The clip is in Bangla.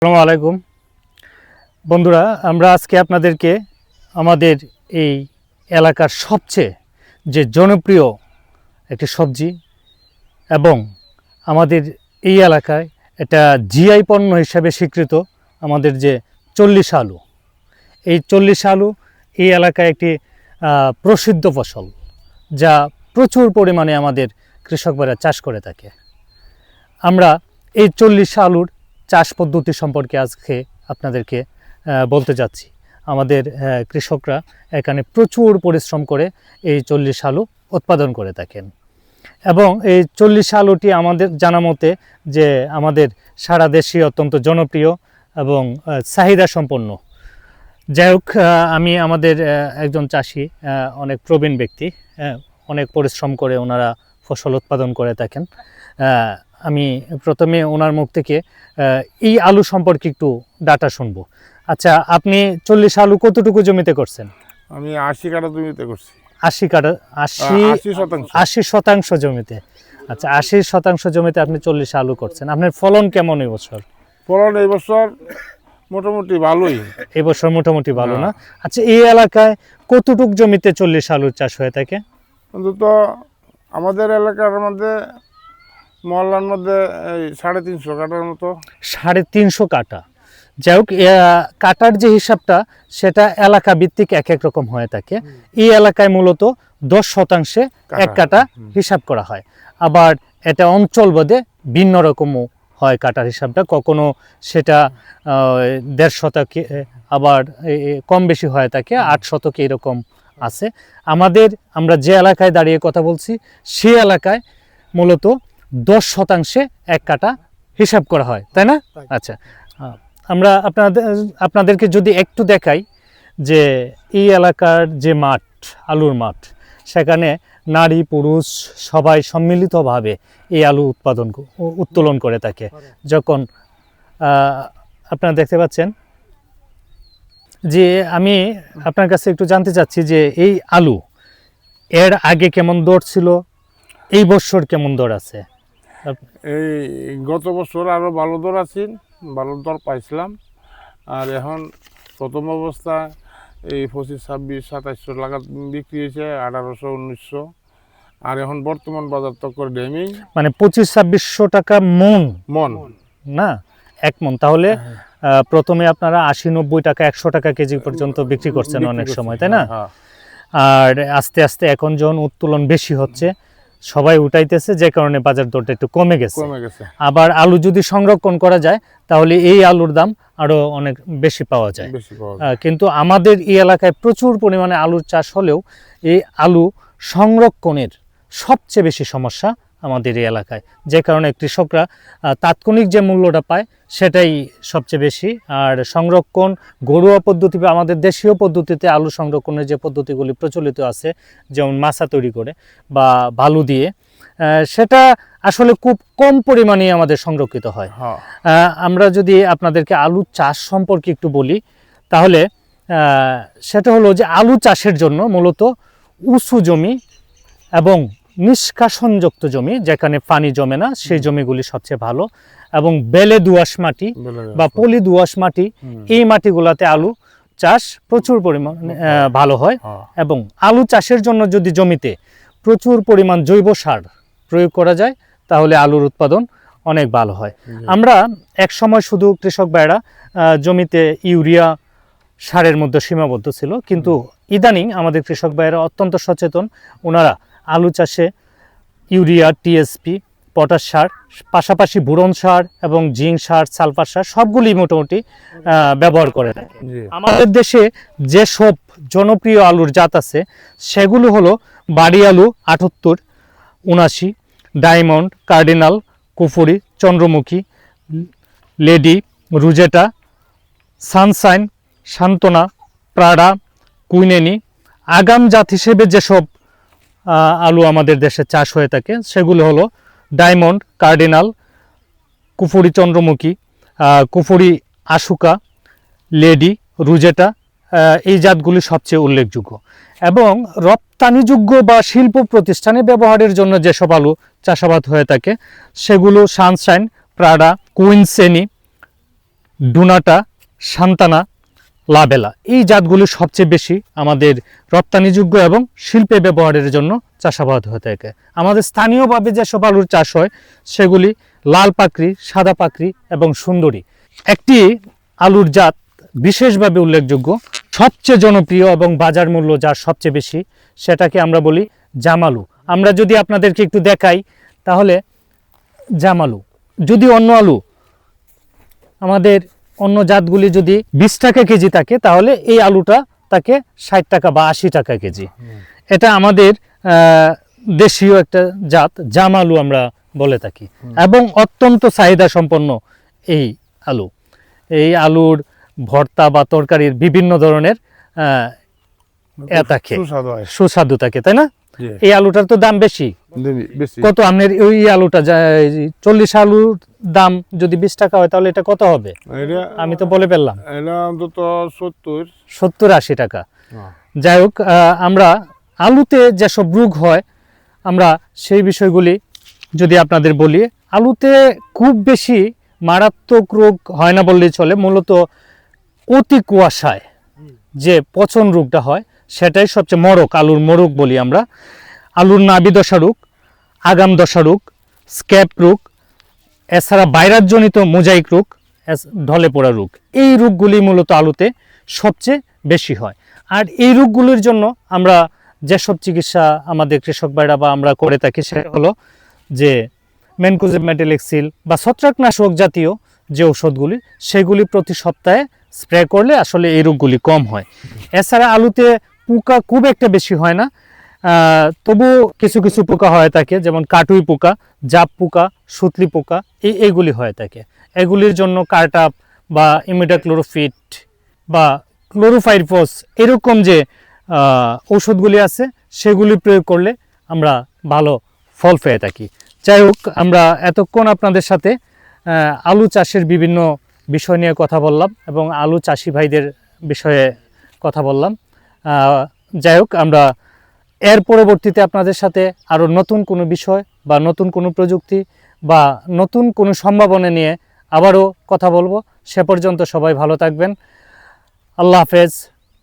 আসসালামু আলাইকুম বন্ধুরা, আমরা আজকে আপনাদেরকে আমাদের এই এলাকার সবচেয়ে যে জনপ্রিয় একটি সবজি এবং আমাদের এই এলাকায় এটা জিআই পণ্য হিসাবে স্বীকৃত আমাদের যে চল্লিশ আলু, এই চল্লিশ আলু এই এলাকায় একটি প্রসিদ্ধ ফসল, যা প্রচুর পরিমাণে আমাদের কৃষকরা চাষ করে থাকে। আমরা এই চল্লিশ আলুর চাষ পদ্ধতি সম্পর্কে আজকে আপনাদেরকে বলতে যাচ্ছি। আমাদের কৃষকরা এখানে প্রচুর পরিশ্রম করে এই চল্লিশ আলু উৎপাদন করে থাকেন এবং এই চল্লিশ আলুটি আমাদের জানা মতে যে আমাদের সারা দেশে অত্যন্ত জনপ্রিয় এবং চাহিদা সম্পন্ন। যাই হোক, আমি আমাদের একজন চাষি, অনেক প্রবীণ ব্যক্তি, অনেক পরিশ্রম করে ওনারা ফসল উৎপাদন করে থাকেন। আমি প্রথমে ওনার মুখ থেকে এই আলু সম্পর্কে একটু ডাটা শুনবো। আচ্ছা, আপনি 40 আলু কতটুকু জমিতে করছেন? আমি 80 কাঠা জমিতে করছি। 80 শতাংশ জমিতে। আচ্ছা, 80% জমিতে আপনি 40 আলু করছেন। আপনার ফলন কেমন এই বছর? ফলন এই বছর মোটামুটি ভালোই। এই বছর মোটামুটি ভালো না? আচ্ছা, এই এলাকায় কতটুকু জমিতে 40 আলুর চাষ হয়ে থাকে? অন্তত আমাদের এলাকার মধ্যে, মহল্লার মধ্যে এই 350 কাঠার মতো। 350 কাঠা। যাই হোক, কাটার যে হিসাবটা সেটা এলাকা ভিত্তিক এক এক রকম হয়ে থাকে। এই এলাকায় মূলত 10% এক কাটা হিসাব করা হয়। আবার এটা অঞ্চল ভেদে ভিন্ন রকমও হয় কাটার হিসাবটা। কখনো সেটা 1.5 শতক, আবার কম বেশি হয়ে থাকে 8 শতক, এরকম আছে। আমরা যে এলাকায় দাঁড়িয়ে কথা বলছি সেই এলাকায় মূলত 10% এক কাটা হিসাব করা হয়, তাই না? আচ্ছা, আমরা আপনাদেরকে যদি একটু দেখাই যে এই এলাকার যে মাঠ, আলুর মাঠ, সেখানে নারী পুরুষ সবাই সম্মিলিতভাবে এই আলু উত্তোলন করে থাকে। যখন আপনারা দেখতে পাচ্ছেন যে, আমি আপনার কাছে একটু জানতে চাচ্ছি যে এই আলু এর আগে কেমন দর ছিল, এই বছর কেমন দর আছে? এই গত বছর আরো ভালো দর আছে, ভালো দর পাইছিলাম। আর এখন প্রথম অবস্থা এই 25, 26, 2700 টাকা বিক্রি হয়েছে, 1800, 1900। আর এখন বর্তমান বাজার তো করে ডেমিং, মানে 25-2600 টাকা মন না, এক মন। তাহলে প্রথমে আপনারা 80-90 টাকা, 100 টাকা কেজি পর্যন্ত বিক্রি করছেন অনেক সময়, তাই না? আর আস্তে আস্তে এখন যখন উত্তোলন বেশি হচ্ছে, সবাই উঠাইতেছে, যে কারণে বাজার দরটা একটু কমে গেছে। আবার আলু যদি সংরক্ষণ করা যায় তাহলে এই আলুর দাম আরো অনেক বেশি পাওয়া যায়। কিন্তু আমাদের এই এলাকায় প্রচুর পরিমাণে আলুর চাষ হলেও এই আলু সংরক্ষণের সবচেয়ে বেশি সমস্যা আমাদের এই এলাকায়, যে কারণে কৃষকরা তাৎক্ষণিক যে মূল্যটা পায় সেটাই সবচেয়ে বেশি। আর সংরক্ষণ ঘরোয়া পদ্ধতি বা আমাদের দেশীয় পদ্ধতিতে আলু সংরক্ষণের যে পদ্ধতিগুলি প্রচলিত আছে, যেমন মাচা তৈরি করে বা বালু দিয়ে, সেটা আসলে খুব কম পরিমাণে আমাদের সংরক্ষিত হয়। আমরা যদি আপনাদেরকে আলু চাষ সম্পর্কে একটু বলি, তাহলে সেটা হলো যে আলু চাষের জন্য মূলত উঁচু জমি এবং নিষ্কাশনযুক্ত জমি, যেখানে পানি জমে না, সেই জমিগুলি সবচেয়ে ভালো। এবং বেলে দোআঁশ মাটি বা পলি দোআঁশ মাটি, এই মাটিগুলোতে আলু চাষ প্রচুর পরিমাণে ভালো হয়। এবং আলু চাষের জন্য যদি জমিতে প্রচুর পরিমাণ জৈব সার প্রয়োগ করা যায় তাহলে আলুর উৎপাদন অনেক ভালো হয়। আমরা এক সময় শুধু কৃষক ভাইরা জমিতে ইউরিয়া সারের মধ্যে সীমাবদ্ধ ছিল, কিন্তু ইদানিং আমাদের কৃষক ভাইরা অত্যন্ত সচেতন। ওনারা আলু চাষে ইউরিয়া, টিএসপি, পটাশ সার, পাশাপাশি বোরন সার এবং জিঙ্ক সার, সালফার সার সবগুলি মোটামুটি ব্যবহার করে থাকে। আমাদের দেশে যেসব জনপ্রিয় আলুর জাত আছে সেগুলো হলো বাড়ি আলু 78, 79, ডায়মন্ড, কার্ডিনাল, কুফুরি, চন্দ্রমুখী, লেডি, রুজেটা, সানশাইন, সান্ত্বনা, প্রাডা, কুইনেনি। আগাম জাত হিসেবে যেসব আলু আমাদের দেশে চাষ হয়ে থাকে সেগুলো হলো ডায়মন্ড, কার্ডিনাল, কুফুরি চন্দ্রমুখী, কুফুরি আশুকা, লেডি, রুজেটা। এই জাতগুলি সবচেয়ে উল্লেখযোগ্য। এবং রপ্তানিযোগ্য বা শিল্প প্রতিষ্ঠানে ব্যবহারের জন্য যেসব আলু চাষাবাদ হয়ে থাকে সেগুলো সানশাইন, প্রাডা, কুইনসেনি, ডুনাটা, সান্তানা, লাবেলা, এই জাতগুলি সবচেয়ে বেশি আমাদের রপ্তানিযোগ্য এবং শিল্পে ব্যবহারের জন্য চাষাবাদ হয়ে থাকে। আমাদের স্থানীয়ভাবে যেসব আলুর চাষ হয় সেগুলি লাল পাকড়ি, সাদা পাকড়ি এবং সুন্দরী। একটি আলুর জাত বিশেষভাবে উল্লেখযোগ্য, সবচেয়ে জনপ্রিয় এবং বাজার মূল্য যার সবচেয়ে বেশি, সেটাকে আমরা বলি জামালু। আমরা যদি আপনাদেরকে একটু দেখাই তাহলে জামালু, যদি অন্য আলু আমাদের অন্য জাতগুলি যদি 20 টাকা কেজি থাকে তাহলে এই আলুটা তাকে 60 টাকা বা 80 টাকা কেজি। এটা আমাদের দেশীয় একটা জাত, জামালু আমরা বলে থাকি এবং অত্যন্ত চাহিদা সম্পন্ন এই আলু। এই আলুর ভর্তা বা তরকারির বিভিন্ন ধরনের থাকে, সুস্বাদু থাকে, তাই না? এই আলুটার তো দাম বেশি। কত আপনার ওই আলুটা 40 আলুর দাম যদি 20 টাকা হয় তাহলে এটা কত হবে? আমি তো বলে ফেললাম, 70-80 টাকা। যাই হোক, আমরা আলুতে যেসব রোগ হয় আমরা সেই বিষয়গুলি যদি আপনাদের বলি, আলুতে খুব বেশি মারাত্মক রোগ হয় না বললেই চলে। মূলত অতি কুয়াশায় যে পচন রোগটা হয় সেটাই সবচেয়ে মরক, আলুর মরক বলি আমরা। আলুর নাবি দশা রোগ, আগাম দশা রোগ, স্ক্যাব রোগ, এছাড়া ভাইরাসজনিত মোজাইক রোগ, ঢলে পড়া রোগ, এই রোগগুলি মূলত আলুতে সবচেয়ে বেশি হয়। আর এই রোগগুলির জন্য আমরা যেসব চিকিৎসা আমাদের কৃষক ভাইরা বা আমরা করে থাকি সেটা হলো যে ম্যানকোজেব মেটালেক্সিল বা ছত্রাকনাশক জাতীয় যে ঔষধগুলি, সেগুলি প্রতি সপ্তাহে স্প্রে করলে আসলে এই রোগগুলি কম হয়। এছাড়া আলুতে পোকা খুব একটা বেশি হয় না, তবু কিছু কিছু পোকা হয়ে থাকে, যেমন কাটুই পোকা, জাপ পোকা, সুতলি পোকা, এইগুলি হয়ে থাকে। এগুলির জন্য কার্টাপ বা ইমিডাক্লোরোফিট বা ক্লোরোফাইরফস এরকম যে ঔষধগুলি আছে সেগুলি প্রয়োগ করলে আমরা ভালো ফল পেয়ে থাকি। যাই হোক, আমরা এতক্ষণ আপনাদের সাথে আলু চাষের বিভিন্ন বিষয় নিয়ে কথা বললাম এবং আলু চাষি ভাইদের বিষয়ে কথা বললাম। যাই হোক, আমরা এর পরবর্তীতে আপনাদের সাথে আরও নতুন কোনো বিষয় বা নতুন কোনো প্রযুক্তি বা নতুন কোনো সম্ভাবনা নিয়ে আবারও কথা বলবো। সে পর্যন্ত সবাই ভালো থাকবেন। আল্লাহ হাফেজ।